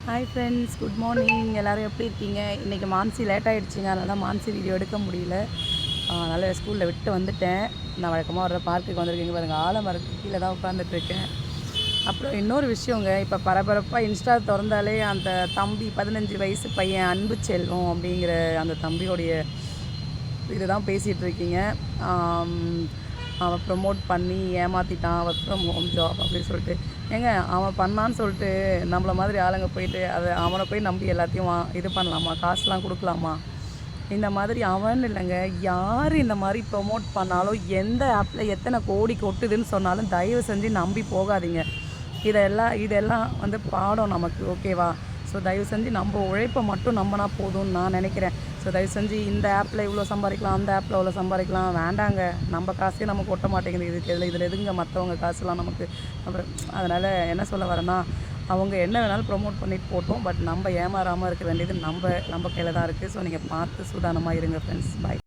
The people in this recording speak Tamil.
Hi friends, good morning. எல்லோரும் எப்படி இருக்கீங்க? இன்றைக்கி மான்சி லேட் ஆகிடுச்சிங்க, அதனால தான் மான்சி வீடியோ எடுக்க முடியல. அதனால் ஸ்கூலில் விட்டு வந்துட்டேன். நான் வழக்கமாக வர பார்க்குக்கு வந்திருக்கீங்க பாருங்கள், ஆலமரத்துக்கு கீழே தான் உட்காந்துட்ருக்கேன். அப்புறம் இன்னொரு விஷயங்க, இப்போ பரபரப்பாக இன்ஸ்டா திறந்தாலே அந்த தம்பி 15 வயசு பையன் அன்பு செல்வம் அப்படிங்கிற அந்த தம்பியோடைய இதுதான் பேசிகிட்ருக்கீங்க. அவன் ப்ரமோட் பண்ணி ஏமாற்றிட்டான், ஒர்க் ஃப்ரம் ஹோம் ஜாப் அப்படின்னு சொல்லிட்டு. ஏங்க, அவன் பண்ணான்னு சொல்லிட்டு நம்மள மாதிரி ஆளுங்க போயிட்டு அவனை போய் நம்பி எல்லாத்தையும் இது பண்ணலாமா? காசுலாம் கொடுக்கலாமா? இந்த மாதிரி அவன் இல்லைங்க, யார் இந்த மாதிரி ப்ரொமோட் பண்ணாலும், எந்த ஆப்பில் எத்தனை கோடி கொட்டுதுன்னு சொன்னாலும் தயவு செஞ்சு நம்பி போகாதீங்க. இதெல்லாம் வந்து பாடம் நமக்கு, ஓகேவா? ஸோ தயவு செஞ்சு நம்ம உழைப்பை மட்டும் நம்பினா போதும்னு நான் நினைக்கிறேன். ஸோ தயவு செஞ்சு இந்த ஆப்பில் இவ்வளோ சம்பாதிக்கலாம், அந்த ஆப்பில் இவ்வளோ சம்பாதிக்கலாம் வேண்டாங்க. நம்ம காசே நமக்கு கொட்ட மாட்டேங்குது. இதில் எதுங்க மற்றவங்க காசுலாம் நமக்கு? அப்புறம் அதனால் என்ன சொல்ல வரேன்னா, அவங்க என்ன வேணாலும் ப்ரொமோட் பண்ணிட்டு போட்டோம். பட் நம்ம ஏமாறாமல் இருக்க வேண்டியது நம்ம கையில் தான் இருக்குது. ஸோ நீங்கள் பார்த்து சூதானமாக இருங்க ஃப்ரெண்ட்ஸ். பாய்.